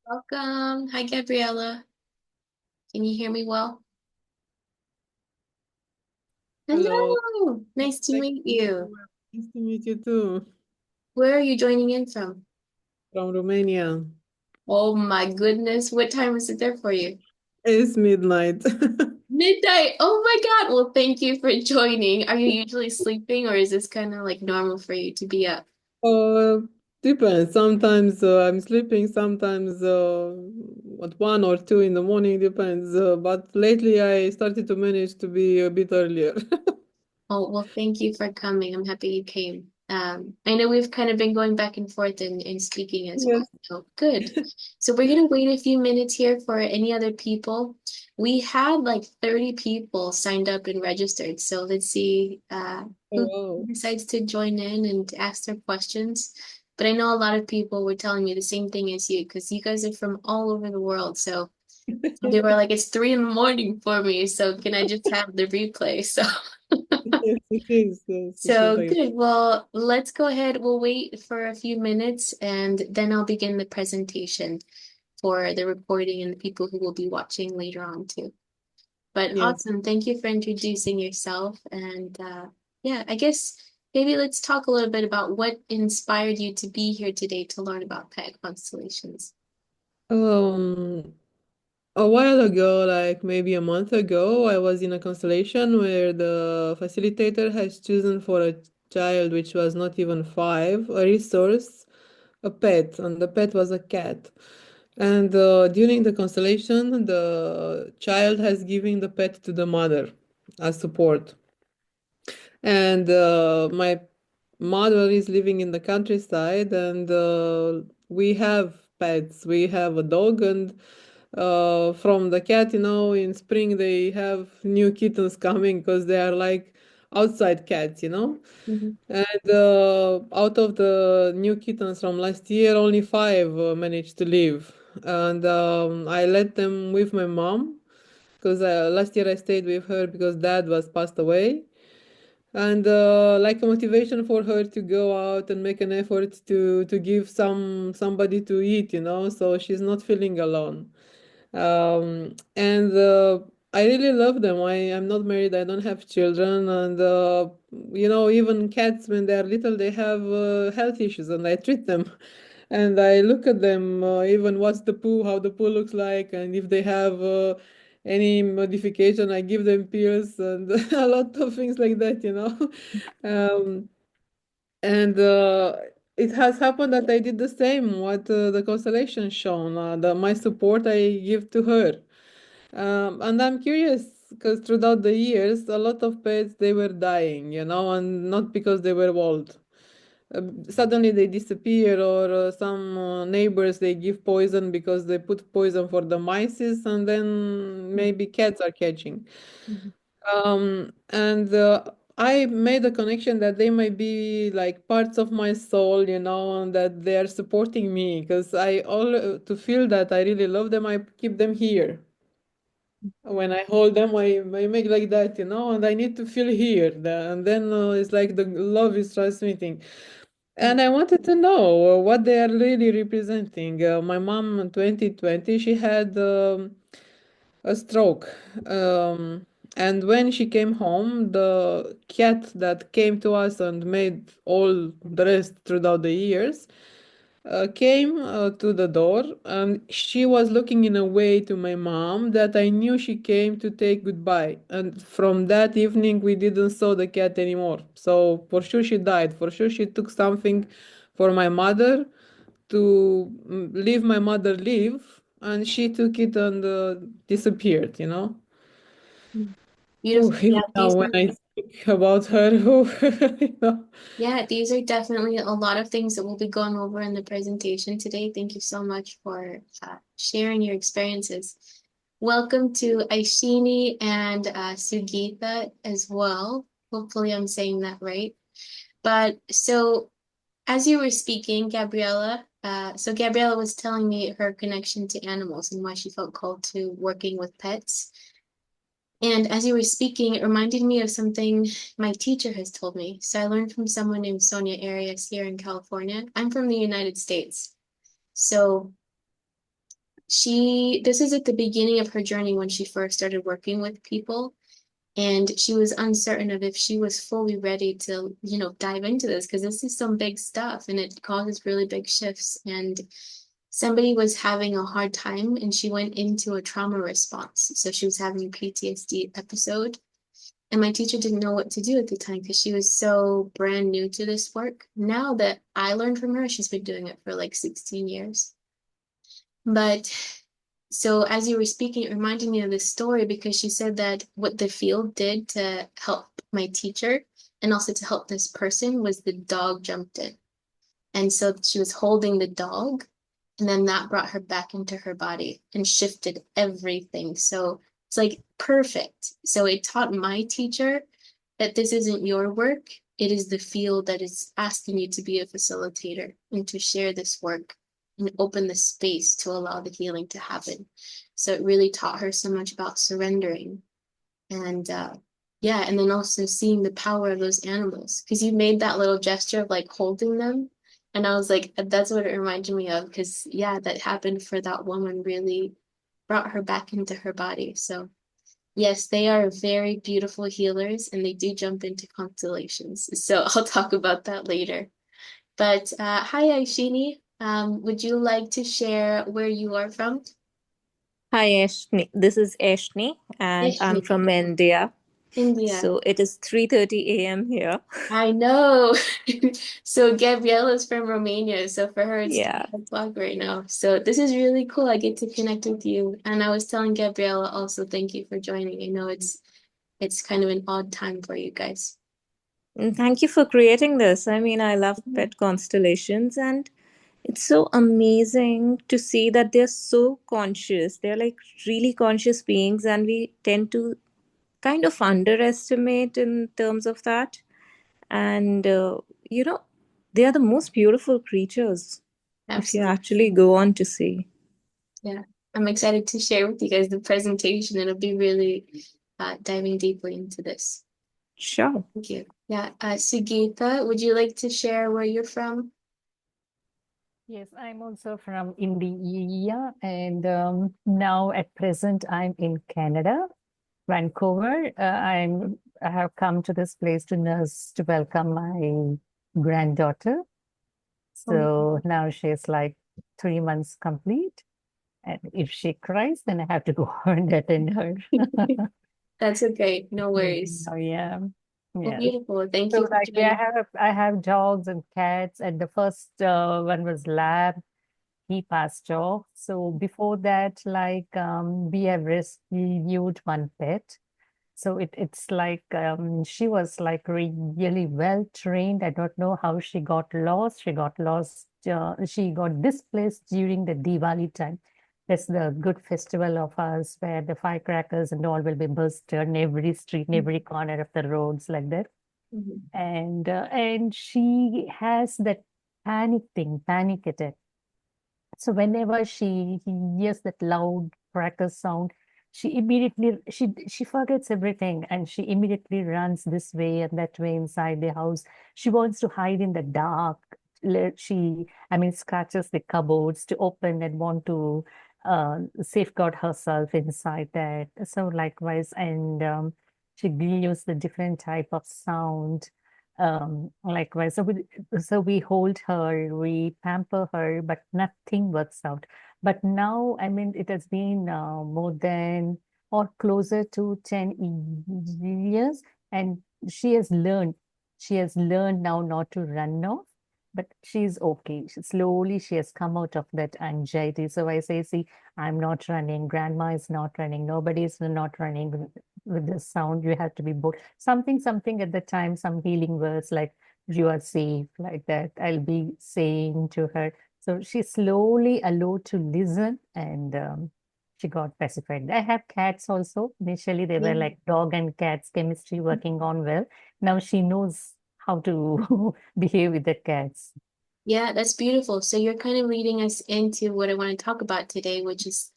Welcome. Hi, Gabriella. Can you hear me well? Hello. Hello. Nice to Thank meet you. you. Nice to meet you too. Where are you joining in from? From Romania. Oh my goodness. What time is it there for you? It's midnight. Midnight. Oh my God. Well, thank you for joining. Are you usually sleeping or is this kind of like normal for you to be up? Uh, Depends. Sometimes I'm sleeping, sometimes at 1 or 2 in the morning, depends. But lately I started to manage to be a bit earlier. Oh, well, thank you for coming. I'm happy you came. I know we've kind of been going back and forth in speaking as well. Yes. So good. So we're gonna wait a few minutes here for any other people. We had like 30 people signed up and registered. So let's see who Oh, decides to join in and ask their questions. But I know a lot of people were telling me the same thing as you because you guys are from all over the world. So they were like, it's 3 in the morning for me. So can I just have the replay? So yes, it is. Yes, it is So like good. Well, let's go ahead. We'll wait for a few minutes and then I'll begin the presentation for the recording and the people who will be watching later on too. But yes. awesome. Thank you for introducing yourself. And yeah, I guess maybe let's talk a little bit about what inspired you to be here today to learn about pet constellations. Um, a while ago, like maybe a month ago, I was in a constellation where the facilitator has chosen for a child which was not even 5, a resource, a pet, and the pet was a cat. And during the constellation, the child has given the pet to the mother as support. And my mother is living in the countryside, and we have pets. We have a dog, and from the cat, in spring they have new kittens coming because they are like outside cats. Mhm. And out of the new kittens from last year, only 5 managed to live. And I let them with my mom because last year I stayed with her because dad was passed away, and like a motivation for her to go out and make an effort to give somebody to eat, so she's not feeling alone. And I really love them. I'm not married, I don't have children, and even cats when they're little they have health issues, and I treat them. And I look at them, even what's the poo, how the poo looks like, and if they have any modification, I give them pills and a lot of things like that. Um, and it has happened that I did the same, what the constellation shown, my support I give to her. And I'm curious because throughout the years, a lot of pets they were dying, and not because they were old. Suddenly they disappear, or some neighbors they give poison because they put poison for the mice, and then maybe cats are catching. Mhm. And I made a connection that they might be like parts of my soul, and that they are supporting me because I all to feel that I really love them, I keep them here. When I hold them, I make like that, and I need to feel here. And then it's like the love is transmitting. And I wanted to know what they are really representing. My mom in 2020, she had a stroke. And when she came home, the cat that came to us and made all the rest throughout the years came to the door, and she was looking in a way to my mom that I knew she came to take goodbye. And from that evening, we didn't saw the cat anymore. So for sure she died. For sure she took something for my mother to leave my mother live, and she took it and disappeared. Mhm. Oh, Beautiful. even Yeah, now these when are I speak about her, oh. Yeah, these are definitely a lot of things that we'll be going over in the presentation today. Thank you so much for sharing your experiences. Welcome to Aishini and Sugitha as well. Hopefully, I'm saying that right. But so, as you were speaking, Gabriella, so Gabriella was telling me her connection to animals and why she felt called to working with pets. And as you were speaking, it reminded me of something my teacher has told me. So I learned from someone named Sonia Arias here in California. I'm from the United States. So this is at the beginning of her journey when she first started working with people. And she was uncertain of if she was fully ready to, dive into this because this is some big stuff and it causes really big shifts. And somebody was having a hard time and she went into a trauma response. So she was having a PTSD episode. And my teacher didn't know what to do at the time because she was so brand new to this work. Now that I learned from her, she's been doing it for like 16 years. But so as you were speaking, it reminded me of this story because she said that what the field did to help my teacher and also to help this person was the dog jumped in. And so she was holding the dog, and then that brought her back into her body and shifted everything. So it's like perfect. So it taught my teacher that this isn't your work. It is the field that is asking you to be a facilitator and to share this work and open the space to allow the healing to happen. So it really taught her so much about surrendering and yeah, and then also seeing the power of those animals because you made that little gesture of like holding them. And I was like, that's what it reminded me of because yeah, that happened for that woman, really brought her back into her body. So yes, they are very beautiful healers and they do jump into constellations. So I'll talk about that later. But hi, Aishini. Would you like to share where you are from? Hi, Ashni. This is Ashni, and I'm Aishini, from India. India. So it is 3:30 a.m. here. I know. So Gabriella's from Romania, so for her it's Yeah. 10 o'clock right now. So this is really cool. I get to connect with you. And I was telling Gabriella also thank you for joining. I know it's kind of an odd time for you guys. And thank you for creating this. I mean, I love Yeah, pet constellations, and it's so amazing to see that they're so conscious. They're like really conscious beings, and we tend to kind of underestimate in terms of that. And, you know, they are the most beautiful creatures if you absolutely. actually go on to see. Yeah. I'm excited to share with you guys the presentation. It'll be really diving deeply into this. Sure. Thank you. Yeah. Sugitha, would you like to share where you're from? Yes, I'm also from India, and now at present I'm in Canada, Vancouver. I have come to this place to nurse to welcome my granddaughter. Oh, So now she's like 3 months complete, and if she cries, then I have to go and attend her. that's okay. No worries. Oh yeah, Well, yeah. beautiful. Thank So you for like joining. I have dogs and cats, and the first one was lab. He passed off. So before that, we have rescued one pet. So it's like she was like really well trained. I don't know how she got lost. She got lost. She got displaced during the Diwali time. That's the good festival of us where the firecrackers and all will be bursted in every street, in every corner of the roads like that. Mhm. And she has that panic attack. So whenever she hears that loud cracker sound, she forgets everything and she immediately runs this way and that way inside the house. She wants to hide in the dark. I mean, scratches the cupboards to open and want to safeguard herself inside that. So likewise, and she gives the different type of sound. Likewise, so we hold her, we pamper her, but nothing works out. But now, I mean, it has been more than or closer to 10 years, and she has learned. She has learned now not to run off, but she's okay. Slowly, she has come out of that anxiety. So I say, see, I'm not running. Grandma is not running. Nobody is not running with this sound. You have to be bold. Something at the time, some healing words like you are safe, like that. I'll be saying to her. So she slowly allowed to listen and she got pacified. I have cats also. Initially, they were Yeah. like dog and cats chemistry working on well. Now she knows how to behave with the cats. Yeah, that's beautiful. So you're kind of leading us into what I want to talk about today, which is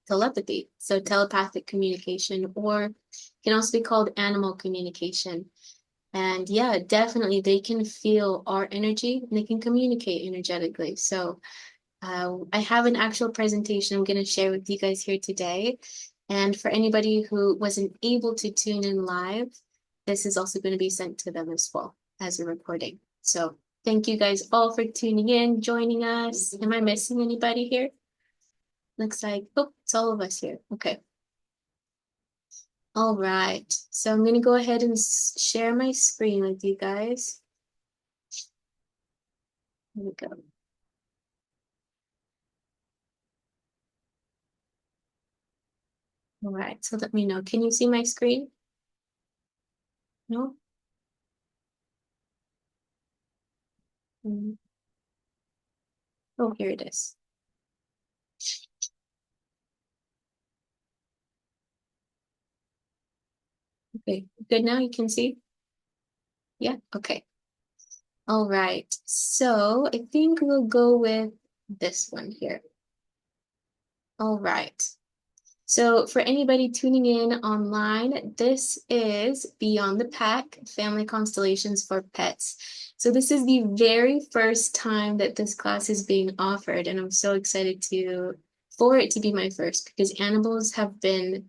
telepathy. So telepathic communication, or can also be called animal communication. And yeah, definitely they can feel our energy and they can communicate energetically. So I have an actual presentation I'm going to share with you guys here today. And for anybody who wasn't able to tune in live, this is also going to be sent to them as well as a recording. So thank you guys all for tuning in, joining us. Am I missing anybody here? Looks like, oh, it's all of us here. Okay. All right. So I'm going to go ahead and share my screen with you guys. Here we go. All right. So let me know. Can you see my screen? No? Mm. Oh, here it is. Okay, good now, you can see? Yeah, okay. All right, so I think we'll go with this one here. All right. So for anybody tuning in online, this is Beyond the Pack, Family Constellations for Pets. So this is the very first time that this class is being offered, and I'm so excited for it to be my first, because animals have been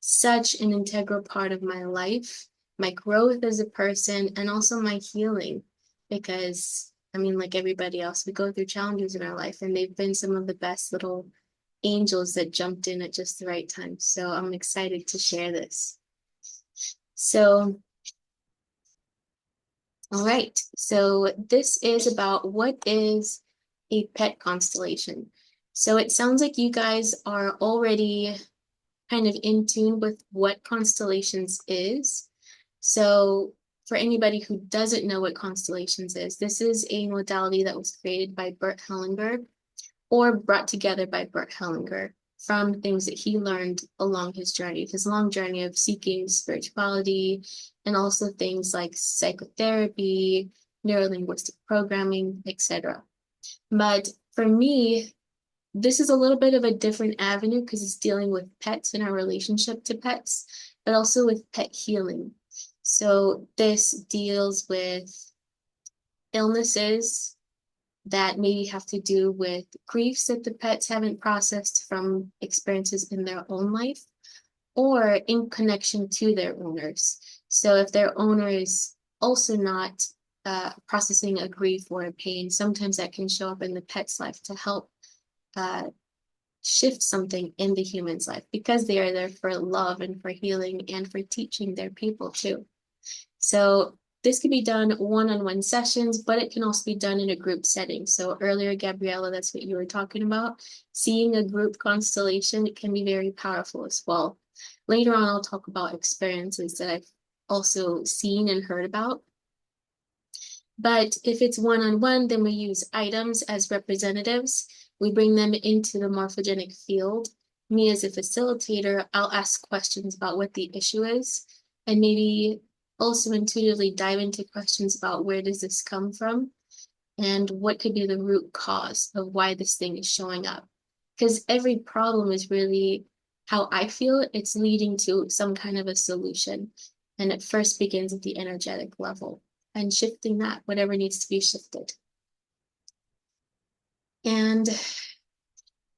such an integral part of my life, my growth as a person, and also my healing. Because, I mean, like everybody else, we go through challenges in our life, and they've been some of the best little angels that jumped in at just the right time. So I'm excited to share this. So, all right. So this is about what is a pet constellation. So it sounds like you guys are already kind of in tune with what constellations is. So for anybody who doesn't know what constellations is, this is a modality that was created by Bert Hellinger, or brought together by Bert Hellinger from things that he learned along his long journey of seeking spirituality, and also things like psychotherapy, neurolinguistic programming, etc. But for me, this is a little bit of a different avenue because it's dealing with pets and our relationship to pets, but also with pet healing. So this deals with illnesses that maybe have to do with griefs that the pets haven't processed from experiences in their own life, or in connection to their owners. So if their owner is also not processing a grief or a pain, sometimes that can show up in the pet's life to help shift something in the human's life, because they are there for love and for healing and for teaching their people too. So this can be done one-on-one sessions, but it can also be done in a group setting. So earlier, Gabriella, that's what you were talking about. Seeing a group constellation, it can be very powerful as well. Later on, I'll talk about experiences that I've also seen and heard about. But if it's one-on-one, then we use items as representatives. We bring them into the morphogenic field. Me as a facilitator, I'll ask questions about what the issue is, and maybe also intuitively dive into questions about where does this come from, and what could be the root cause of why this thing is showing up. Because every problem is really, how I feel, it's leading to some kind of a solution. And it first begins at the energetic level, and shifting that, whatever needs to be shifted. And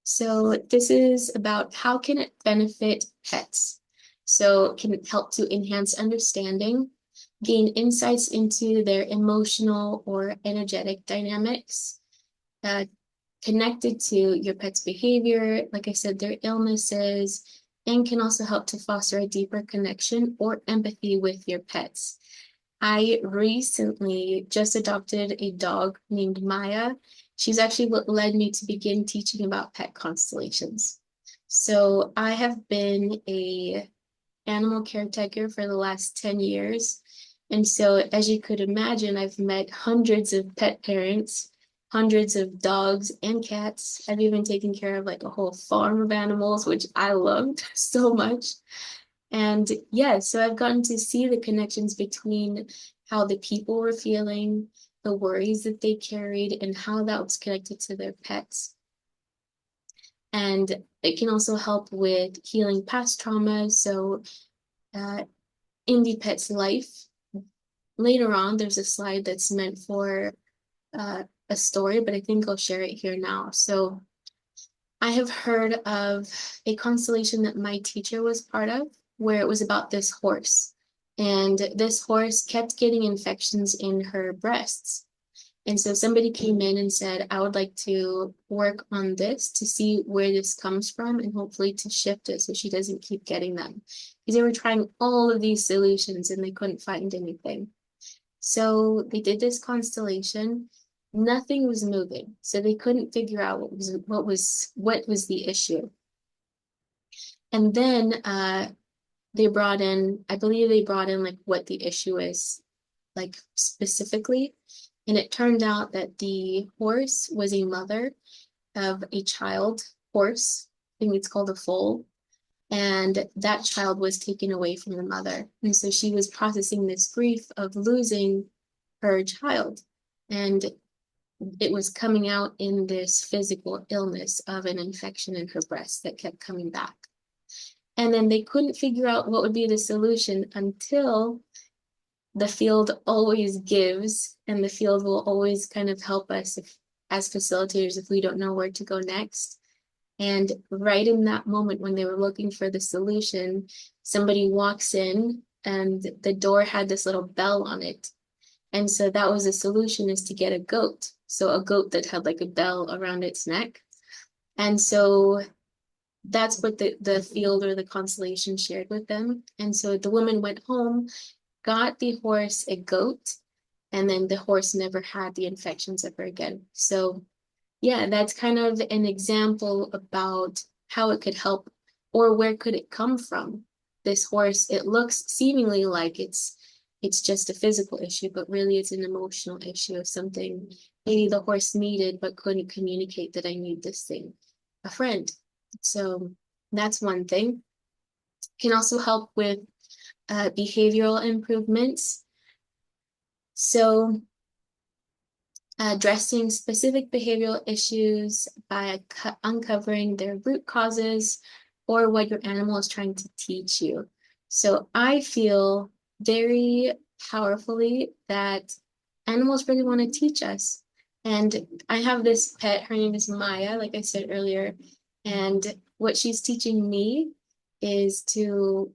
so this is about how can it benefit pets. So can it help to enhance understanding, gain insights into their emotional or energetic dynamics, connected to your pet's behavior, like I said, their illnesses, and can also help to foster a deeper connection or empathy with your pets. I recently just adopted a dog named Maya. She's actually what led me to begin teaching about pet constellations. So I have been a animal caretaker for the last 10 years. And so as you could imagine, I've met hundreds of pet parents, hundreds of dogs and cats. I've even taken care of like a whole farm of animals, which I loved so much. And yeah, so I've gotten to see the connections between how the people were feeling, the worries that they carried, and how that was connected to their pets. And it can also help with healing past trauma. So in the pet's life, later on, there's a slide that's meant for a story, but I think I'll share it here now. So I have heard of a constellation that my teacher was part of, where it was about this horse. And this horse kept getting infections in her breasts. And so somebody came in and said, I would like to work on this to see where this comes from and hopefully to shift it so she doesn't keep getting them. Because they were trying all of these solutions and they couldn't find anything. So they did this constellation. Nothing was moving. So they couldn't figure out what was the issue. And then they brought in, I believe they brought in like what the issue is, like specifically. And it turned out that the horse was a mother of a child horse. I think it's called a foal. And that child was taken away from the mother. And so she was processing this grief of losing her child. And it was coming out in this physical illness of an infection in her breast that kept coming back. And then they couldn't figure out what would be the solution until the field always gives, and the field will always kind of help us as facilitators if we don't know where to go next. And right in that moment when they were looking for the solution, somebody walks in and the door had this little bell on it. And so that was the solution, is to get a goat. So a goat that had like a bell around its neck. And so that's what the field or the constellation shared with them. And so the woman went home, got the horse a goat, and then the horse never had the infections ever again. So yeah, that's kind of an example about how it could help, or where could it come from. This horse, it looks seemingly like it's just a physical issue, but really it's an emotional issue of something maybe the horse needed but couldn't communicate that I need this thing, a friend. So that's one thing. Can also help with behavioral improvements. So addressing specific behavioral issues by uncovering their root causes or what your animal is trying to teach you. So I feel very powerfully that animals really want to teach us. And I have this pet, her name is Maya, like I said earlier, and what she's teaching me is to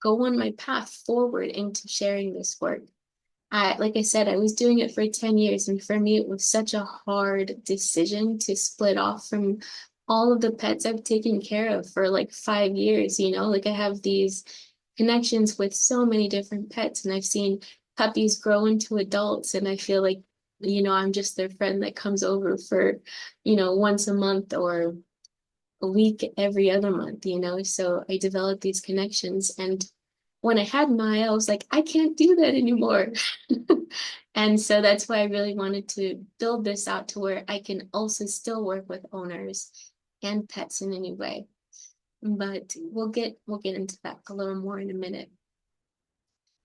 go on my path forward into sharing this work. Like I said, I was doing it for 10 years, and for me, it was such a hard decision to split off from all of the pets I've taken care of for like 5 years, like I have these connections with so many different pets, and I've seen puppies grow into adults, and I feel like, I'm just their friend that comes over for, once a month or a week every other month, so I developed these connections. And when I had Maya, I was like, I can't do that anymore. And so that's why I really wanted to build this out to where I can also still work with owners and pets in any way. But we'll get into that a little more in a minute.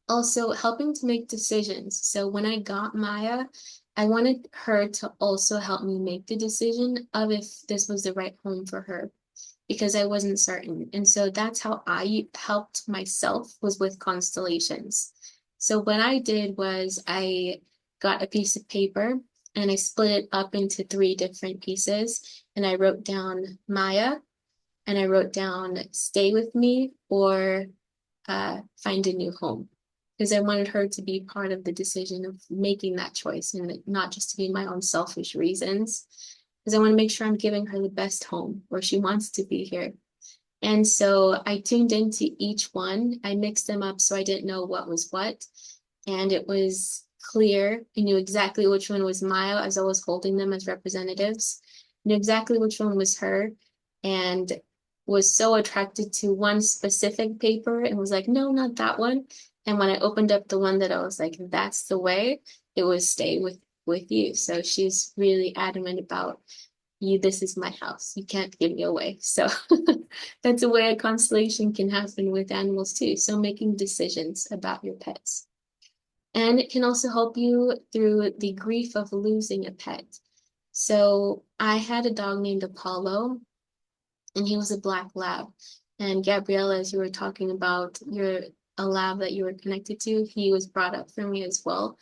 Also, helping to make decisions. So when I got Maya, I wanted her to also help me make the decision of if this was the right home for her, because I wasn't certain. And so that's how I helped myself, was with constellations. So what I did was I got a piece of paper and I split it up into 3 different pieces. And I wrote down Maya, and I wrote down stay with me or find a new home. Because I wanted her to be part of the decision of making that choice, and not just to be my own selfish reasons. Because I want to make sure I'm giving her the best home where she wants to be here. And so I tuned into each one. I mixed them up so I didn't know what was what. And it was clear. I knew exactly which one was Maya, as I was holding them as representatives. I knew exactly which one was her, and was so attracted to one specific paper and was like, no, not that one. And when I opened up the one that I was like, that's the way, it was stay with you. So she's really adamant about you. This is my house. You can't give me away. So that's a way a constellation can happen with animals too. So making decisions about your pets. And it can also help you through the grief of losing a pet. So I had a dog named Apollo, and he was a black lab. And Gabriella, as you were talking about a lab that you were connected to, he was brought up for me as well.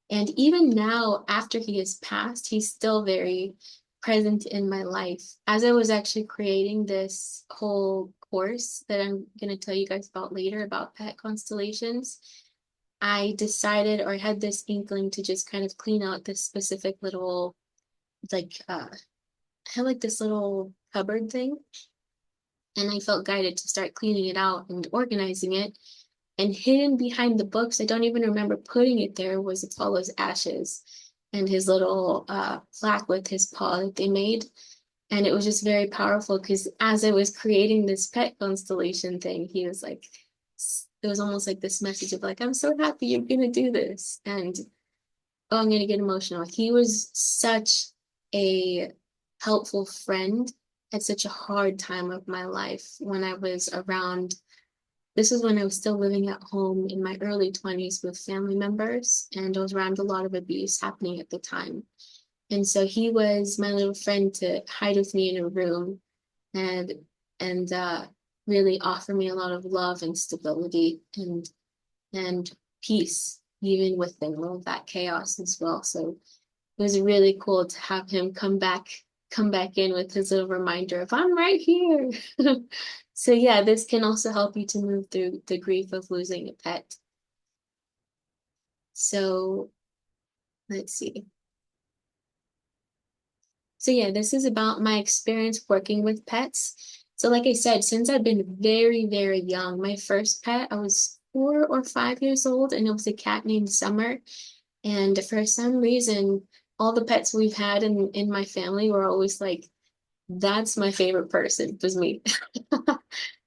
And even now, after he has passed, he's still very present in my life. As I was actually creating this whole course that I'm going to tell you guys about later about pet constellations, I decided or had this inkling to just kind of clean out this specific little, like, I had like this little cupboard thing. And I felt guided to start cleaning it out and organizing it. And hidden behind the books, I don't even remember putting it there, was Apollo's ashes and his little plaque with his paw that they made. And it was just very powerful because as I was creating this pet constellation thing, he was like, it was almost like this message of like, I'm so happy you're gonna do this. And oh, I'm gonna get emotional. He was such a helpful friend at such a hard time of my life when I was around. This was when I was still living at home in my early 20s with family members, and I was around a lot of abuse happening at the time. And so he was my little friend to hide with me in a room and and really offer me a lot of love and stability and peace, even within all of that chaos as well. So it was really cool to have him come back in with his little reminder of I'm right here. So yeah, this can also help you to move through the grief of losing a pet. So let's see. So yeah, this is about my experience working with pets. So like I said, since I've been very, very young, my first pet, I was 4 or 5 years old, and it was a cat named Summer. And for some reason, all the pets we've had in my family were always like, that's my favorite person, was me.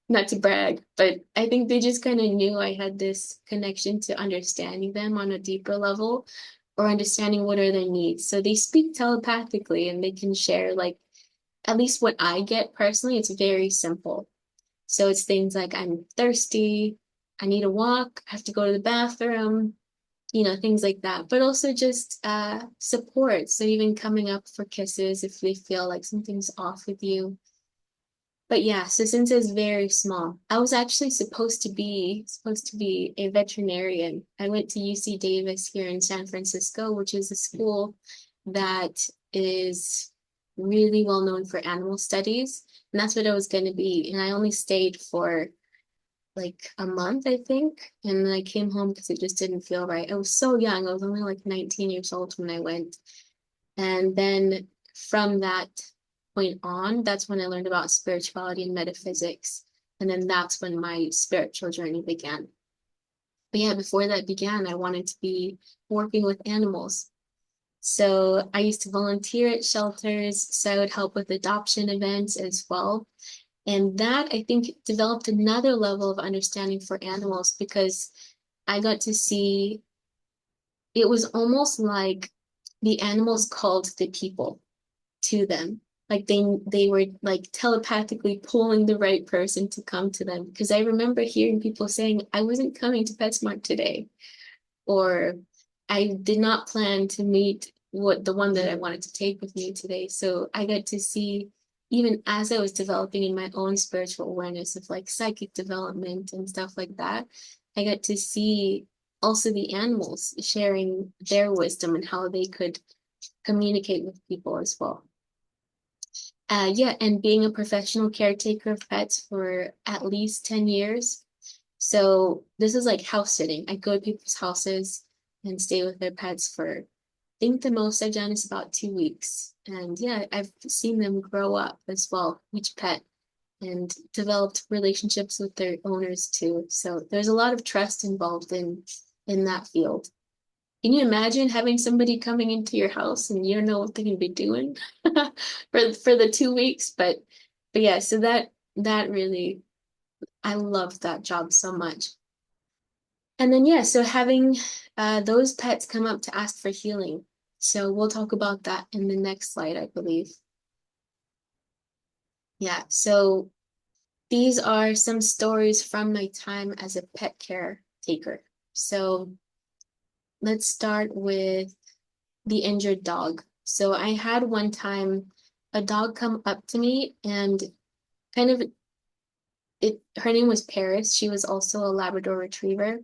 Not to brag, but I think they just kind of knew I had this connection to understanding them on a deeper level or understanding what are their needs. So they speak telepathically and they can share, like, at least what I get personally, it's very simple. So it's things like I'm thirsty, I need a walk, I have to go to the bathroom, things like that. But also just support. So even coming up for kisses if they feel like something's off with you. But yeah, so since I was very small, I was actually supposed to be a veterinarian. I went to UC Davis here in San Francisco, which is a school that is really well known for animal studies. And that's what I was going to be. And I only stayed for like a month, I think. And then I came home because it just didn't feel right. I was so young. I was only like 19 years old when I went. And then from that point on, that's when I learned about spirituality and metaphysics. And then that's when my spiritual journey began. But yeah, before that began, I wanted to be working with animals. So I used to volunteer at shelters, so I would help with adoption events as well. And that, I think, developed another level of understanding for animals because I got to see it was almost like the animals called the people to them. Like they were like telepathically pulling the right person to come to them. Because I remember hearing people saying, I wasn't coming to PetSmart today, or I did not plan to meet the one that I wanted to take with me today. So I got to see, even as I was developing in my own spiritual awareness of like psychic development and stuff like that, I got to see also the animals sharing their wisdom and how they could communicate with people as well. Yeah, and being a professional caretaker of pets for at least 10 years. So this is like house sitting. I go to people's houses and stay with their pets for, I think the most I've done is about 2 weeks. And yeah, I've seen them grow up as well, each pet, and developed relationships with their owners too. So there's a lot of trust involved in that field. Can you imagine having somebody coming into your house and you don't know what they're gonna be doing for the 2 weeks? But yeah, so that really, I loved that job so much. And then yeah, so having those pets come up to ask for healing. So we'll talk about that in the next slide, I believe. Yeah, so these are some stories from my time as a pet caretaker. So let's start with the injured dog. So I had one time a dog come up to me and kind of her name was Paris. She was also a Labrador Retriever.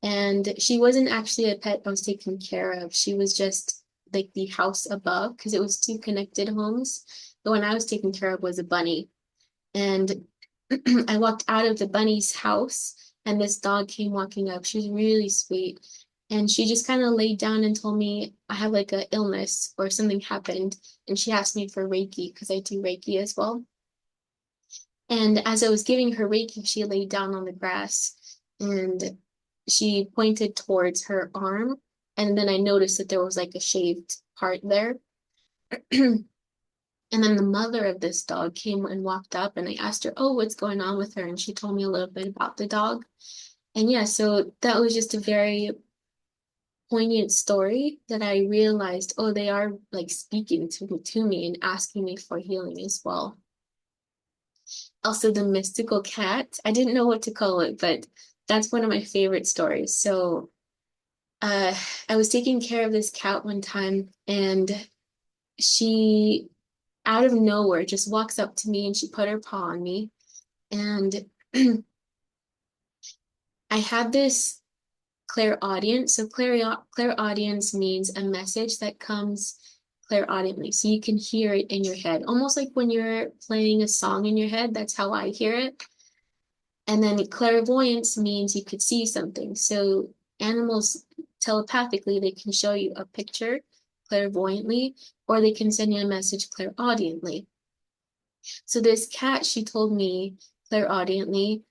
And she wasn't actually a pet I was taking care of. She was just like the house above because it was two connected homes. The one I was taking care of was a bunny. And I walked out of the bunny's house and this dog came walking up. She was really sweet. And she just kind of laid down and told me I have like a illness or something happened. And she asked me for Reiki because I do Reiki as well. And as I was giving her Reiki, she laid down on the grass and she pointed towards her arm. And then I noticed that there was like a shaved part there. And then the mother of this dog came and walked up and I asked her, oh, what's going on with her? And she told me a little bit about the dog. And yeah, so that was just a very poignant story that I realized, oh, they are like speaking to me and asking me for healing as well. Also, the mystical cat, I didn't know what to call it, but that's one of my favorite stories. So I was taking care of this cat one time and she out of nowhere just walks up to me and she put her paw on me. And I had this clairaudience. So clairaudience means a message that comes clairaudiently. So you can hear it in your head, almost like when you're playing a song in your head. That's how I hear it. And then clairvoyance means you could see something. So animals telepathically, they can show you a picture clairvoyantly, or they can send you a message clairaudiently. So this cat, she told me clairaudiently,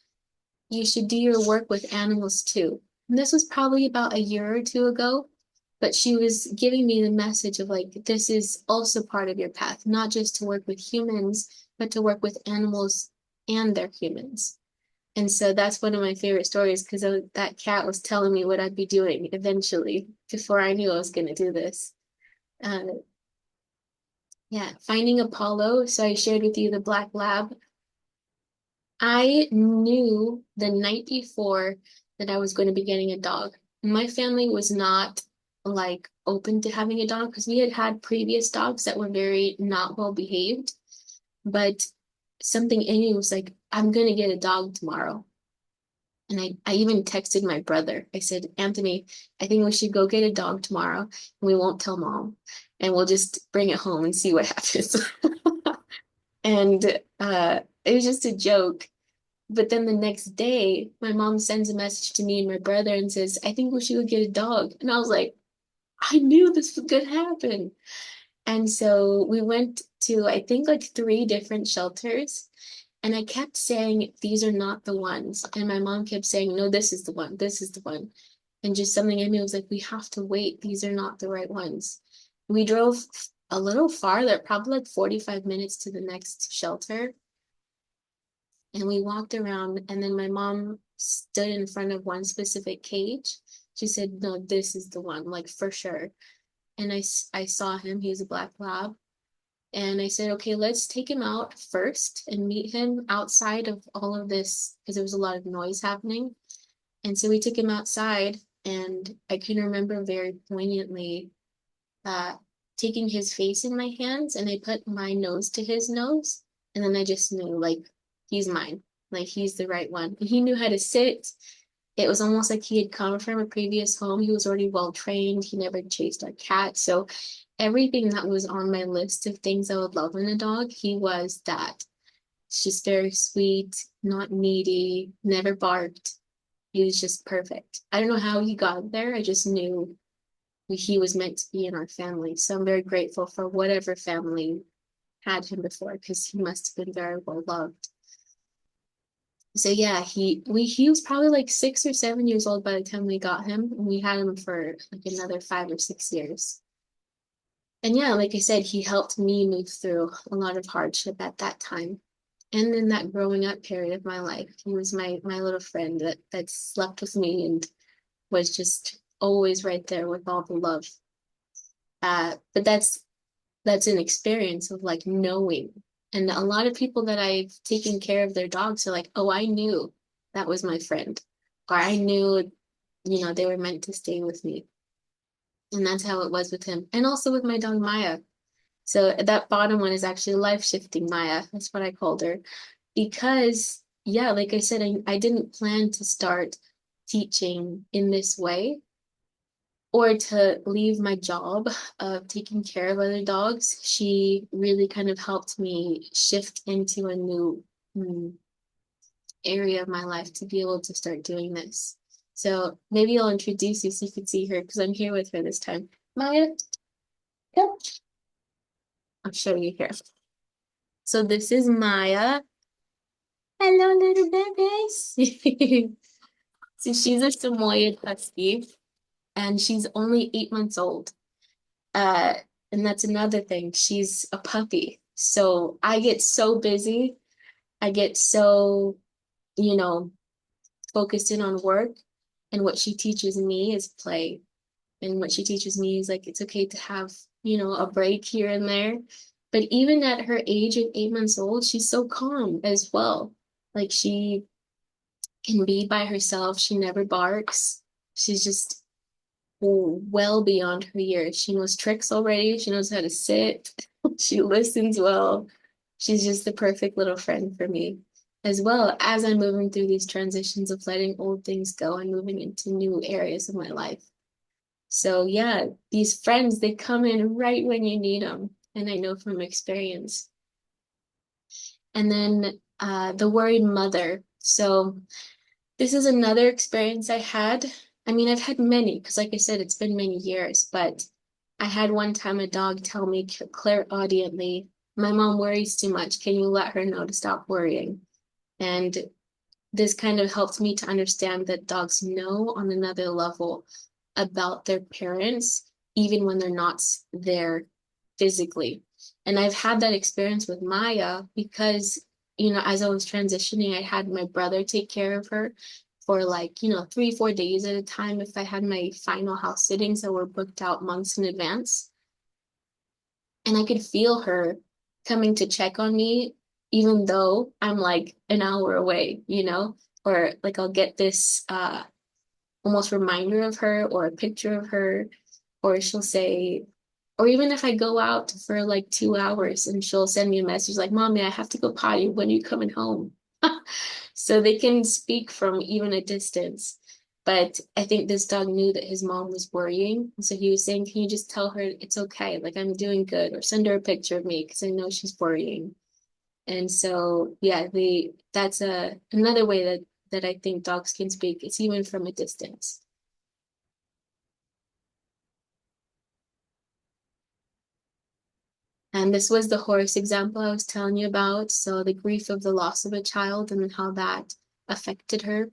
you should do your work with animals too. And this was probably about a year or two ago, but she was giving me the message of like, this is also part of your path, not just to work with humans, but to work with animals and their humans. And so that's one of my favorite stories because that cat was telling me what I'd be doing eventually before I knew I was going to do this. Uh, yeah, finding Apollo. So I shared with you the black lab. I knew the night before that I was going to be getting a dog. My family was not like open to having a dog because we had had previous dogs that were very not well behaved. But something in me was like, I'm going to get a dog tomorrow. And I even texted my brother. I said, Anthony, I think we should go get a dog tomorrow and we won't tell mom and we'll just bring it home and see what happens. And it was just a joke. But then the next day, my mom sends a message to me and my brother and says, I think we should go get a dog. And I was like, I knew this was going to happen. And so we went to, I think, like three different shelters. And I kept saying, these are not the ones. And my mom kept saying, no, this is the one. This is the one. And just something in me was like, we have to wait. These are not the right ones. We drove a little farther, probably like 45 minutes to the next shelter. And we walked around. And then my mom stood in front of one specific cage. She said, no, this is the one, like for sure. And I saw him. He was a black lab. And I said, okay, let's take him out first and meet him outside of all of this because there was a lot of noise happening. And so we took him outside, and I can remember very poignantly taking his face in my hands, and I put my nose to his nose, and then I just knew, like, he's mine, like he's the right one. And he knew how to sit. It was almost like he had come from a previous home. He was already well trained. He never chased our cat. So everything that was on my list of things I would love in a dog, he was that. It's just very sweet, not needy, never barked. He was just perfect. I don't know how he got there. I just knew he was meant to be in our family. So I'm very grateful for whatever family had him before because he must have been very well loved. So yeah, he was probably like 6 or 7 years old by the time we got him, and we had him for like another 5 or 6 years. And yeah, like I said, he helped me move through a lot of hardship at that time. And in that growing up period of my life, he was my little friend that slept with me and was just always right there with all the love. But that's an experience of like knowing. And a lot of people that I've taken care of their dogs are like, oh, I knew that was my friend. Or I knew, they were meant to stay with me. And that's how it was with him. And also with my dog Maya. So that bottom one is actually life-shifting Maya. That's what I called her. Because, yeah, like I said, I didn't plan to start teaching in this way, or to leave my job of taking care of other dogs, she really kind of helped me shift into a new area of my life to be able to start doing this. So maybe I'll introduce you so you can see her, because I'm here with her this time. Maya, come. I'll show you here. So this is Maya. Hello, little babies. So she's a Samoyed Husky, and she's only 8 months old. Uh, and that's another thing. She's a puppy. So I get so busy. I get so, you know, focused in on work. And what she teaches me is play. And what she teaches me is like, it's okay to have, a break here and there. But even at her age of 8 months old, she's so calm as well. Like she can be by herself. She never barks. She's just well beyond her years. She knows tricks already. She knows how to sit. She listens well. She's just the perfect little friend for me, as well as I'm moving through these transitions of letting old things go and moving into new areas of my life. So yeah, these friends, they come in right when you need them. And I know from experience. And then the worried mother. So this is another experience I had. I mean, I've had many, because like I said, it's been many years, but I had one time a dog tell me clairaudiently, my mom worries too much. Can you let her know to stop worrying? And this kind of helped me to understand that dogs know on another level about their parents, even when they're not there physically. And I've had that experience with Maya because, as I was transitioning, I had my brother take care of her for 3, 4 days at a time if I had my final house sittings that were booked out months in advance. And I could feel her coming to check on me, even though I'm like an hour away, or like I'll get this almost reminder of her or a picture of her, or she'll say, or even if I go out for like 2 hours and she'll send me a message like, Mommy, I have to go potty. When are you coming home? So they can speak from even a distance. But I think this dog knew that his mom was worrying. So he was saying, can you just tell her it's okay? Like I'm doing good, or send her a picture of me because I know she's worrying. And so, yeah, that's another way that I think dogs can speak. It's even from a distance. And this was the horse example I was telling you about. So the grief of the loss of a child and how that affected her.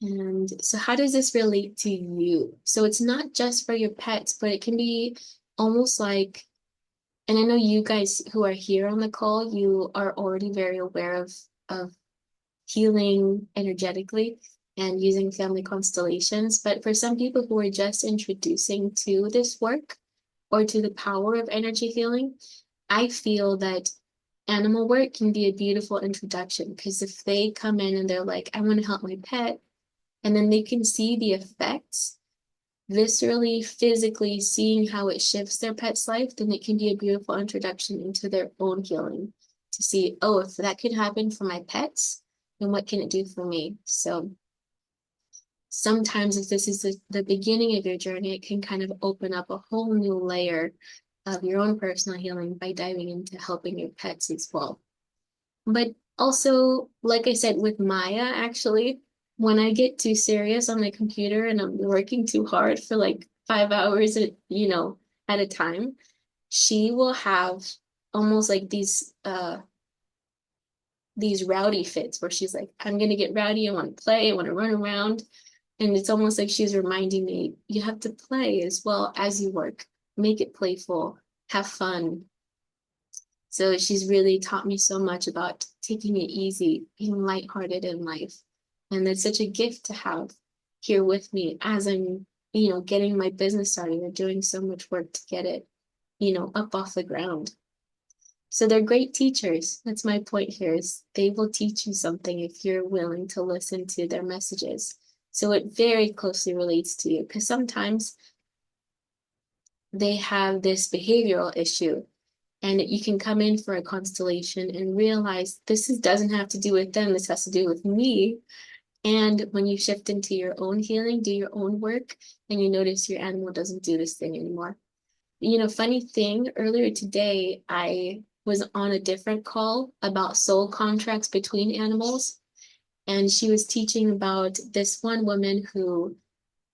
And so how does this relate to you? So it's not just for your pets, but it can be almost like, and I know you guys who are here on the call, you are already very aware of healing energetically and using family constellations. But for some people who are just introducing to this work or to the power of energy healing, I feel that animal work can be a beautiful introduction, because if they come in and they're like, I want to help my pet, and then they can see the effects viscerally, physically, seeing how it shifts their pet's life, then it can be a beautiful introduction into their own healing to see, oh, if that could happen for my pets, then what can it do for me? So sometimes if this is the beginning of your journey, it can kind of open up a whole new layer of your own personal healing by diving into helping your pets as well. But also, like I said, with Maya, actually, when I get too serious on my computer and I'm working too hard for like 5 hours at a time, she will have almost like these rowdy fits where she's like, I'm gonna get rowdy, I want to play, I want to run around. And it's almost like she's reminding me, you have to play as well as you work. Make it playful, have fun. So she's really taught me so much about taking it easy, being lighthearted in life. And it's such a gift to have here with me as I'm, getting my business started and doing so much work to get it, up off the ground. So they're great teachers. That's my point here, is they will teach you something if you're willing to listen to their messages. So it very closely relates to you, because sometimes they have this behavioral issue And you can come in for a constellation and realize doesn't have to do with them, this has to do with me. And when you shift into your own healing, do your own work, and you notice your animal doesn't do this thing anymore. You know, funny thing, earlier today, I was on a different call about soul contracts between animals. And she was teaching about this one woman who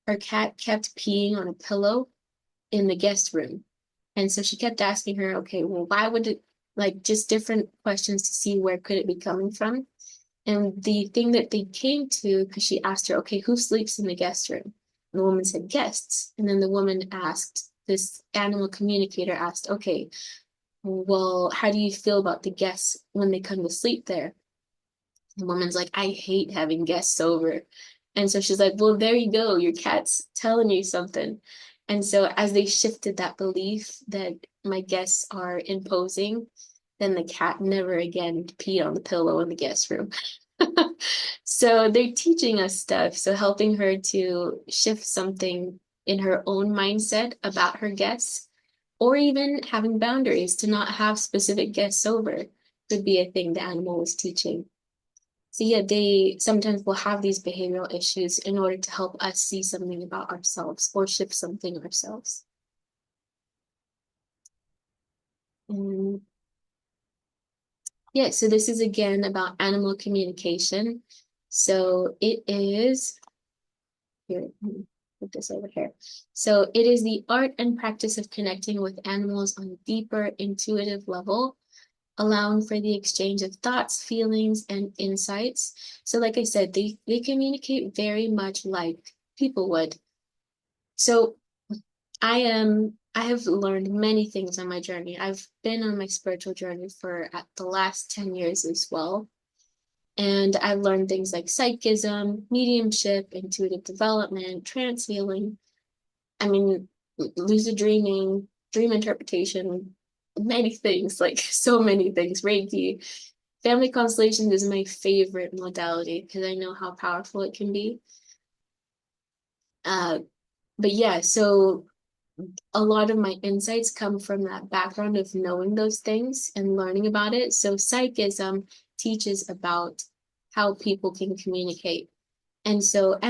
her cat kept peeing on a pillow in the guest room. And so she kept asking her, okay, well, why would it, like, just different questions to see where could it be coming from. And the thing that they came to, because she asked her, okay, who sleeps in the guest room? And the woman said, guests. And then the woman asked, this animal communicator asked, okay, well, how do you feel about the guests when they come to sleep there? The woman's like, I hate having guests over. And so she's like, well, there you go. Your cat's telling you something. And so as they shifted that belief that my guests are imposing, then the cat never again peed on the pillow in the guest room. So they're teaching us stuff. So helping her to shift something in her own mindset about her guests, or even having boundaries to not have specific guests over could be a thing the animal was teaching. So yeah, they sometimes will have these behavioral issues in order to help us see something about ourselves or shift something ourselves. And yeah, so this is again about animal communication. So it is, here, let me put this over here. So it is the art and practice of connecting with animals on a deeper intuitive level, allowing for the exchange of thoughts, feelings, and insights. So like I said, they communicate very much like people would. So I have learned many things on my journey. I've been on my spiritual journey for the last 10 years as well. And I've learned things like psychism, mediumship, intuitive development, trance healing. I mean, lucid dreaming, dream interpretation, many things, like so many things, Reiki. Family constellations is my favorite modality because I know how powerful it can be. But yeah, so a lot of my insights come from that background of knowing those things and learning about it. So psychism teaches about how people can communicate. And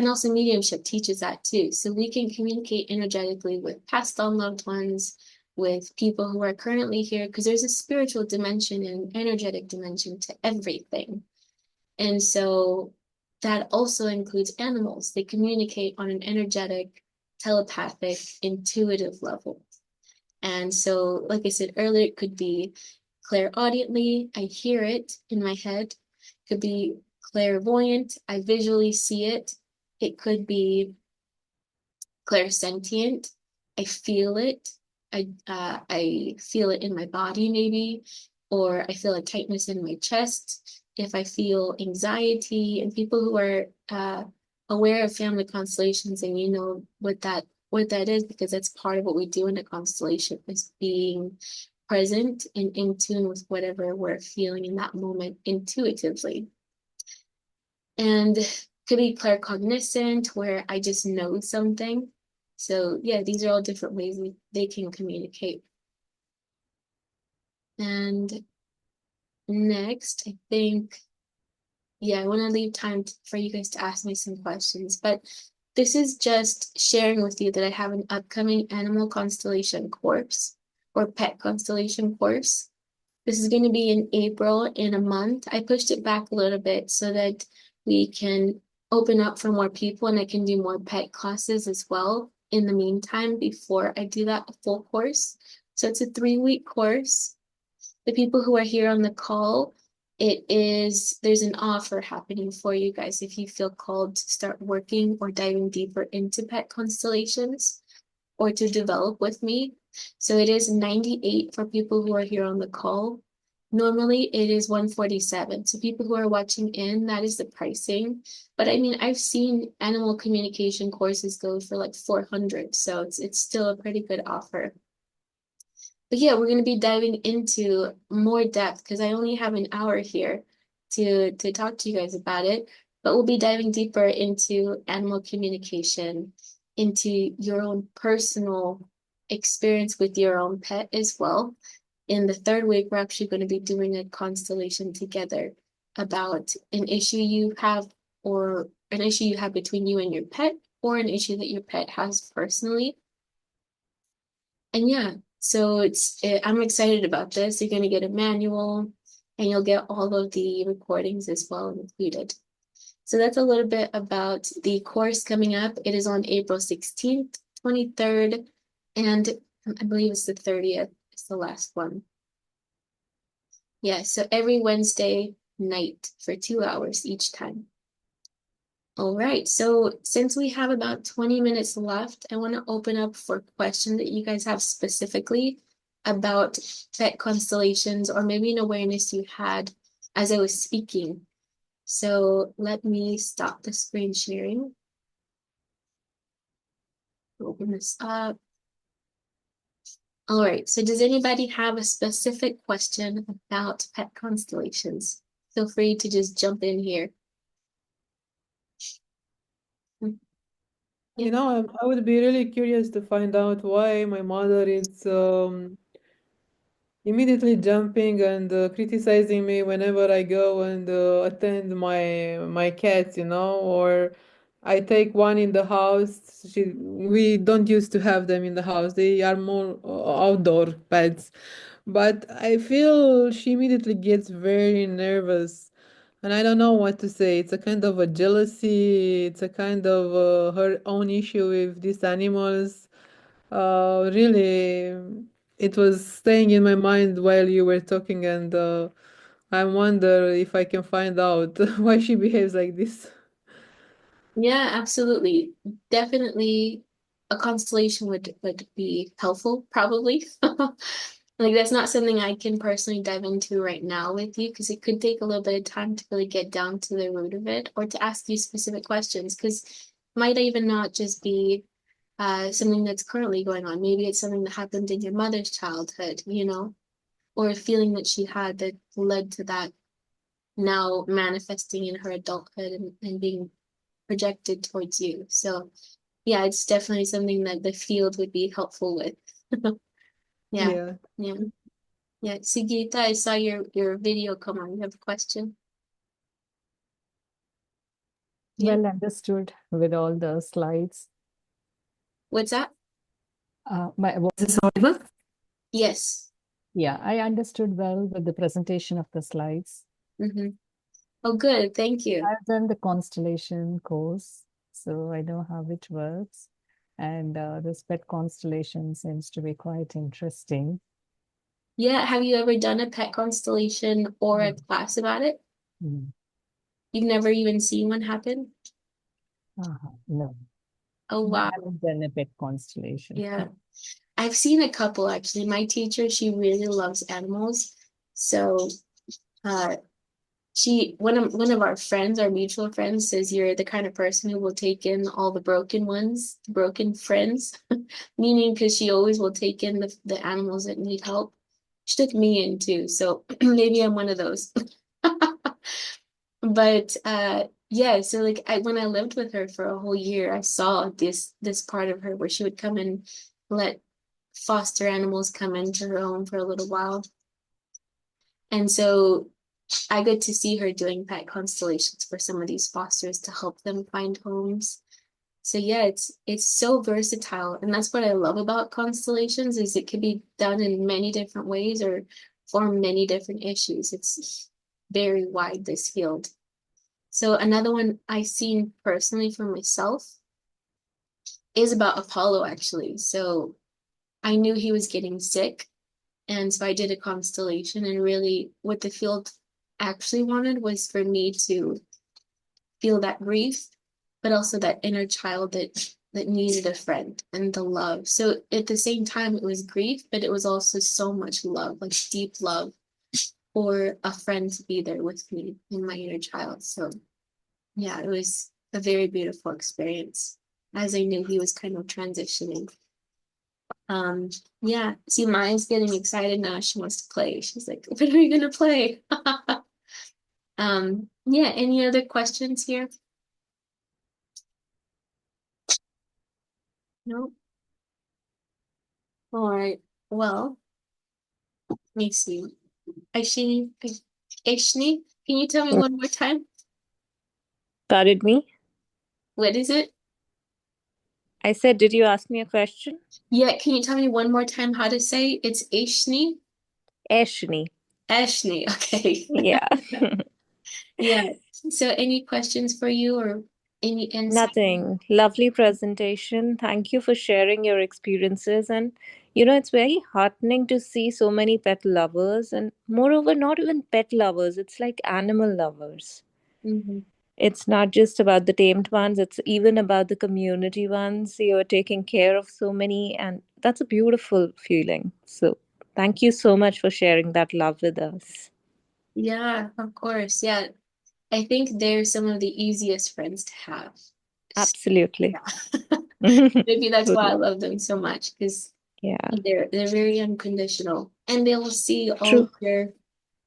also mediumship teaches that too. So we can communicate energetically with past on loved ones, with people who are currently here, because there's a spiritual dimension and energetic dimension to everything. And so that also includes animals. They communicate on an energetic, telepathic, intuitive level. And so, like I said earlier, it could be clairaudiently, I hear it in my head. It could be clairvoyant, I visually see it. It could be clairsentient, I feel it. I feel it in my body maybe, or I feel a tightness in my chest. If I feel anxiety, and people who are aware of family constellations, and you know what that is, because that's part of what we do in a constellation, is being present and in tune with whatever we're feeling in that moment intuitively. And could be claircognizant, where I just know something. So yeah, these are all different ways they can communicate. And next, I think, yeah, I want to leave time for you guys to ask me some questions, but this is just sharing with you that I have an upcoming animal constellation course or pet constellation course. This is going to be in April, in a month. I pushed it back a little bit so that we can open up for more people and I can do more pet classes as well in the meantime before I do that full course. So it's a 3-week course. The people who are here on the call, there's an offer happening for you guys if you feel called to start working or diving deeper into pet constellations or to develop with me. So it is 98 for people who are here on the call. Normally it is 147. So people who are watching in, that is the pricing. But I mean, I've seen animal communication courses go for like 400. So it's still a pretty good offer. But yeah, we're going to be diving into more depth because I only have an hour here to talk to you guys about it. But we'll be diving deeper into animal communication, into your own personal experience with your own pet as well, in the third week, we're actually going to be doing a constellation together about an issue you have, or an issue you have between you and your pet, or an issue that your pet has personally. And yeah, so I'm excited about this. You're going to get a manual, and you'll get all of the recordings as well included. So that's a little bit about the course coming up. It is on April 16th, 23rd, and I believe it's the 30th. It's the last one. Yeah, so every Wednesday night for 2 hours each time. All right, so since we have about 20 minutes left, I want to open up for questions that you guys have specifically about pet constellations, or maybe an awareness you had as I was speaking. So let me stop the screen sharing. Open this up. All right, so does anybody have a specific question about pet constellations? Feel free to just jump in here. You know, I would be really curious to find out why my mother is immediately jumping and criticizing me whenever I go and attend my cats, you know, or I take one in the house. We don't used to have them in the house. They are more outdoor pets. But I feel she immediately gets very nervous. And I don't know what to say. It's a kind of a jealousy. It's a kind of her own issue with these animals. Really, it was staying in my mind while you were talking, and I wonder if I can find out why she behaves like this. Yeah, absolutely. Definitely a constellation would be helpful, probably. Like that's not something I can personally dive into right now with you, because it could take a little bit of time to really get down to the root of it, or to ask you specific questions, because might even not just be something that's currently going on. Maybe it's something that happened in your mother's childhood, you know, or a feeling that she had that led to that now manifesting in her adulthood, and being projected towards you. So yeah, it's definitely something that the field would be helpful with. Yeah, Yeah. yeah, yeah. Sugita, I saw your video come on. You have a question? Yeah. Well understood with all the slides. What's that? My voice is audible? Yes. Yeah, I understood well with the presentation of the slides. Mm-hmm. Oh, good. Thank you. I've done the constellation course, so I know how it works. And this pet constellation seems to be quite interesting. Yeah. Have you ever done a pet constellation or a class about it? Mm. You've never even seen one happen? No, Oh, I wow. haven't done a pet constellation. Yeah. I've seen a couple actually. My teacher, she really loves animals. So, uh, one of our friends, our mutual friends, says you're the kind of person who will take in all the broken ones, the broken friends, meaning because she always will take in the animals that need help. She took me in too, so maybe I'm one of those. But yeah, so like when I lived with her for a whole year, I saw this part of her where she would come and let foster animals come into her home for a little while. And so I get to see her doing pet constellations for some of these fosters to help them find homes. So yeah, it's so versatile, and that's what I love about constellations is it can be done in many different ways or for many different issues. It's very wide, this field. So another one I've seen personally for myself is about Apollo actually. So I knew he was getting sick, and so I did a constellation, and really what the field actually wanted was for me to feel that grief, but also that inner child that needed a friend and the love. So at the same time, it was grief, but it was also so much love, like deep love for a friend to be there with me in my inner child. So yeah, it was a very beautiful experience as I knew he was kind of transitioning. Yeah, see, Maya's getting excited now. She wants to play. She's like, when are we gonna play? Yeah, any other questions here? No? All right. Well, me see. Aishini, Aishni, can you tell me one more time? Pardon me? What is it? I said, did you ask me a question? Yeah, can you tell me one more time how to say it's Aishni? Ashni. Ashni, okay. Yeah. Yeah. So any questions for you or any insight? Nothing. Lovely presentation. Thank you for sharing your experiences. And, it's very heartening to see so many pet lovers. And moreover, not even pet lovers, it's like animal lovers. Mm-hmm. It's not just about the tamed ones, it's even about the community ones. You're taking care of so many, and that's a beautiful feeling. So, thank you so much for sharing that love with us. Yeah, of course. Yeah. I think they're some of the easiest friends to have. Absolutely. Yeah. Maybe that's why I Totally. love them so much because Yeah. they're very unconditional and they will see all True. of your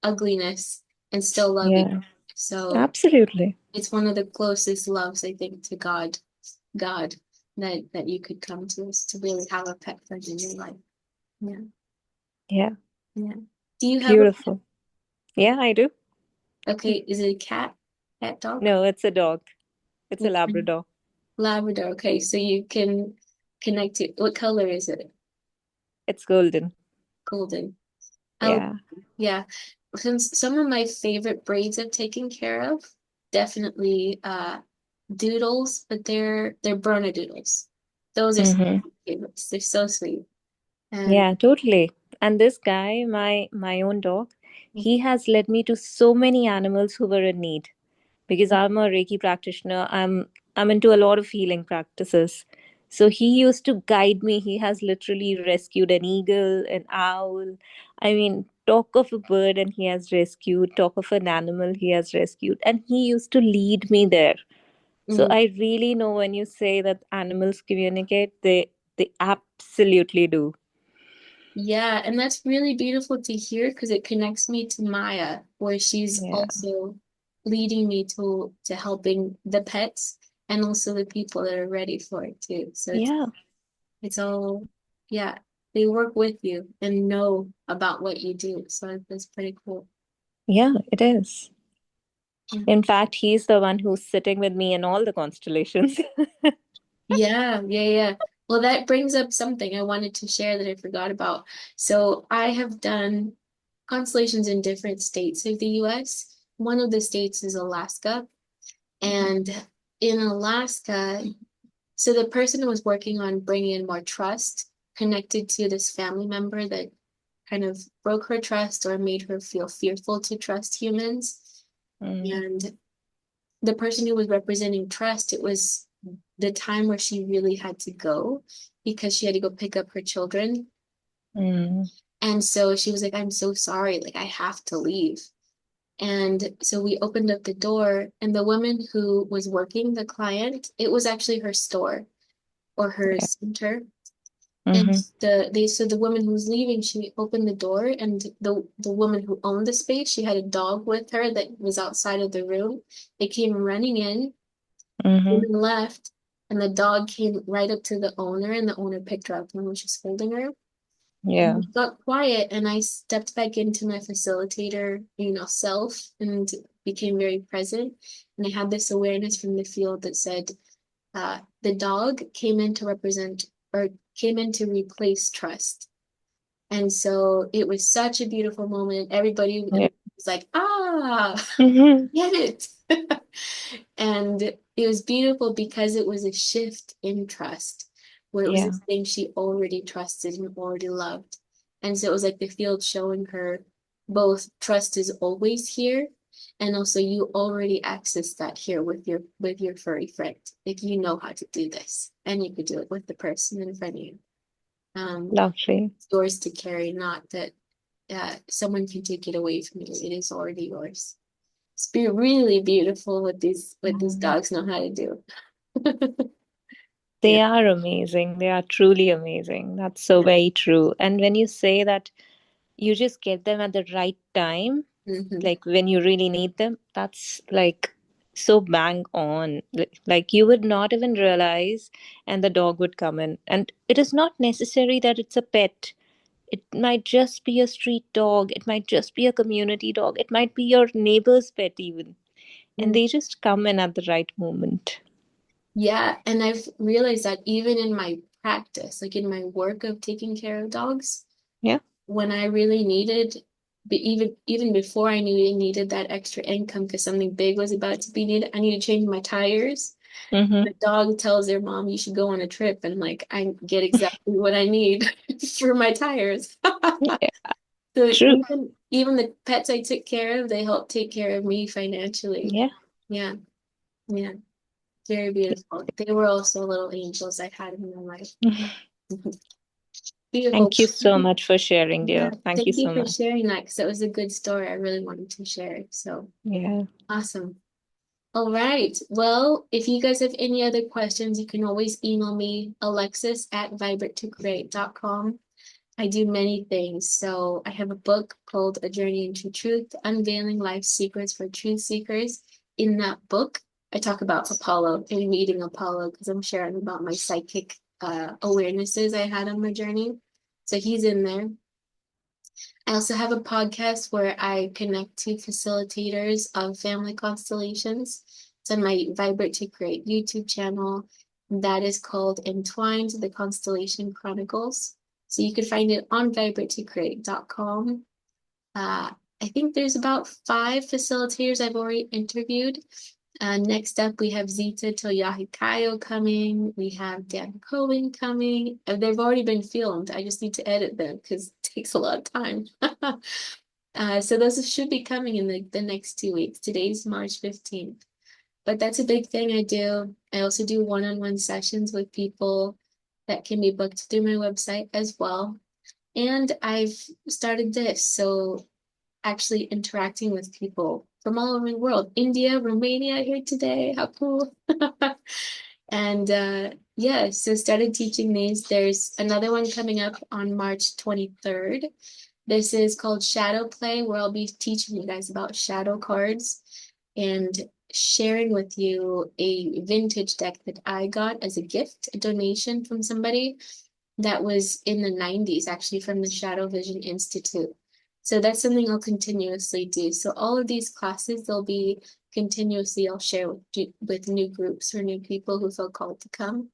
ugliness and still love you. Yeah. So Absolutely. it's one of the closest loves, I think, to God that you could come to is to really have a pet friend in your life. Yeah. Yeah. Yeah. Do you have a pet? Beautiful. Yeah, I do. Okay, is it a cat? Cat dog? No, it's a dog. It's a What kind? Labrador. Labrador. Okay, so you can connect it. What color is it? It's golden. Golden. Oh, Yeah. yeah. Since some of my favorite breeds I've taken care of, definitely doodles, but they're Bernedoodles. Those are some Mm-hmm. of my favorites. They're so sweet. And Yeah, totally. And this guy, my own dog, he has led me to so many animals who were in need. Because I'm a Reiki practitioner, I'm into a lot of healing practices. So he used to guide me. He has literally rescued an eagle, an owl. I mean, talk of a bird and he has rescued, talk of an animal he has rescued, and he used to lead me there. So Mhm. I really know when you say that animals communicate, they absolutely do. Yeah, and that's really beautiful to hear because it connects me to Maya, where she's Yeah. also leading me to helping the pets and also the people that are ready for it too. So Yeah. it's all yeah, they work with you and know about what you do. So that's pretty cool. Yeah, it is. Mm. In fact, he's the one who's sitting with me in all the constellations. Yeah, yeah, yeah. Well, that brings up something I wanted to share that I forgot about. So I have done constellations in different states of the US. One of the states is Alaska. And in Alaska, so the person was working on bringing in more trust connected to this family member that kind of broke her trust or made her feel fearful to trust humans. Mm, And the person who was representing trust, it was the time where she really had to go because she had to go pick up her children. mm, And so she was like, I'm so sorry, like I have to leave. And so we opened up the door, and the woman who was working the client, it was actually her store or her yeah. center. And Mm-hmm, the woman who was leaving, she opened the door, and the woman who owned the space, she had a dog with her that was outside of the room. They came running in, mm-hmm, woman left, and the dog came right up to the owner, and the owner picked her up and was just holding her. And yeah. it got quiet, and I stepped back into my facilitator, self and became very present. And I had this awareness from the field that said, the dog came in to represent or came in to replace trust. And so it was such a beautiful moment. Everybody Yeah. was like, ah, Mm-hmm, get it. And it was beautiful because it was a shift in trust, where it was yeah. this thing she already trusted and already loved. And so it was like the field showing her both trust is always here, and also you already access that here with your furry friend. Like you know how to do this, and you could do it with the person in front of you. Lovely. It's yours to carry, not that someone can take it away from you. It is already yours. It's really beautiful what these Mm. dogs know how to do. Yeah. They are amazing. They are truly amazing. That's so Yeah. very true. And when you say that you just get them at the right time, Hmm. like when you really need them, that's like so bang on. Like you would not even realize, and the dog would come in. And it is not necessary that it's a pet. It might just be a street dog. It might just be a community dog. It might be your neighbor's pet, even. And Mm. they just come in at the right moment. Yeah, and I've realized that even in my practice, like in my work of taking care of dogs, Yeah. when I really needed, even before I knew I needed that extra income because something big was about to be needed, I need to change my tires. Mm-hmm. The dog tells their mom you should go on a trip, and like I get exactly what I need for my tires. Yeah, So true. even the pets I took care of, they helped take care of me financially. Yeah. Yeah, yeah, very beautiful. They were also little angels I had in my life. Beautiful. Thank you so much for sharing, Yeah, dear. Thank you thank you so for much. sharing that because that was a good story. I really wanted to share. So Yeah. awesome. All right. Well, if you guys have any other questions, you can always email me, alexis@vibratecreate.com. I do many things. So I have a book called A Journey into Truth, Unveiling Life's Secrets for Truth Seekers. In that book, I talk about Apollo and meeting Apollo because I'm sharing about my psychic awarenesses I had on my journey. So he's in there. I also have a podcast where I connect to facilitators of Family Constellations. It's on my Vibrate to Create YouTube channel. That is called Entwined, the Constellation Chronicles. So you can find it on vibratecreate.com. I think there's about 5 facilitators I've already interviewed. Next up, we have Zita Toyahikayo coming. We have Dan Cohen coming. They've already been filmed. I just need to edit them because it takes a lot of time. So those should be coming in the next 2 weeks. Today's March 15th. But that's a big thing I do. I also do one-on-one sessions with people that can be booked through my website as well. And I've started this. So actually interacting with people from all over the world. India, Romania here today. How cool. And yeah, so started teaching these. There's another one coming up on March 23rd. This is called Shadow Play, where I'll be teaching you guys about shadow cards and sharing with you a vintage deck that I got as a gift, a donation from somebody that was in the 90s, actually from the Shadow Vision Institute. So that's something I'll continuously do. So all of these classes, they'll be continuously, I'll share with new groups or new people who feel called to come.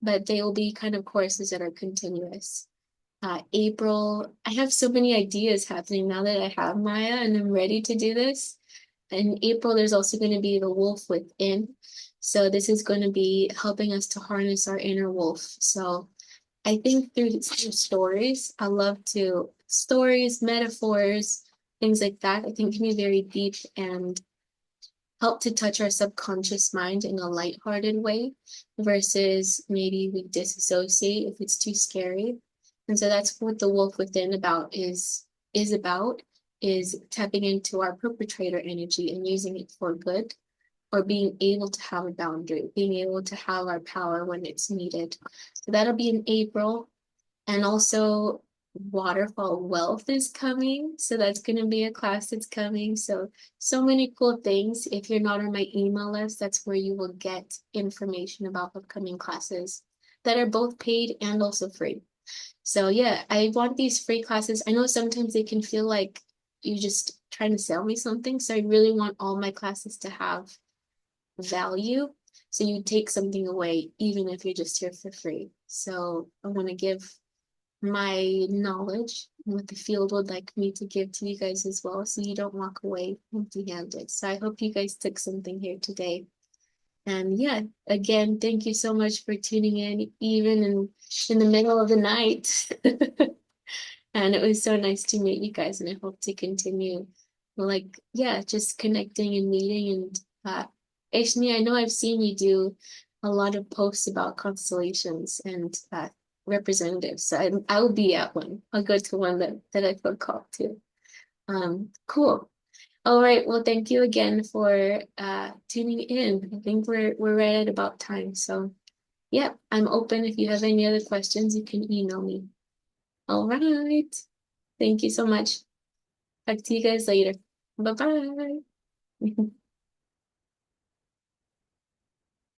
But they will be kind of courses that are continuous. April, I have so many ideas happening now that I have Maya and I'm ready to do this. In April, there's also going to be the wolf within. So this is going to be helping us to harness our inner wolf. So I think through stories, I love to stories, metaphors, things like that. I think can be very deep and help to touch our subconscious mind in a lighthearted way versus maybe we disassociate if it's too scary. And so that's what the wolf within is about is tapping into our perpetrator energy and using it for good or being able to have a boundary, being able to have our power when it's needed. So that'll be in April. And also Waterfall Wealth is coming. So that's going to be a class that's coming. So many cool things. If you're not on my email list, that's where you will get information about upcoming classes that are both paid and also free. So yeah, I want these free classes. I know sometimes they can feel like you're just trying to sell me something. So I really want all my classes to have value. So you take something away, even if you're just here for free. So I want to give my knowledge, what the field would like me to give to you guys as well, so you don't walk away empty-handed. So I hope you guys took something here today. And yeah, again, thank you so much for tuning in, even in the middle of the night. And it was so nice to meet you guys, and I hope to continue, like, yeah, just connecting and meeting. And Aishni, I know I've seen you do a lot of posts about constellations and representatives. So I will be at one. I'll go to one that I feel called to. Cool. All right. Well, thank you again for tuning in. I think we're right at about time. So yeah, I'm open. If you have any other questions, you can email me. All right. Thank you so much. Talk to you guys later. Bye-bye.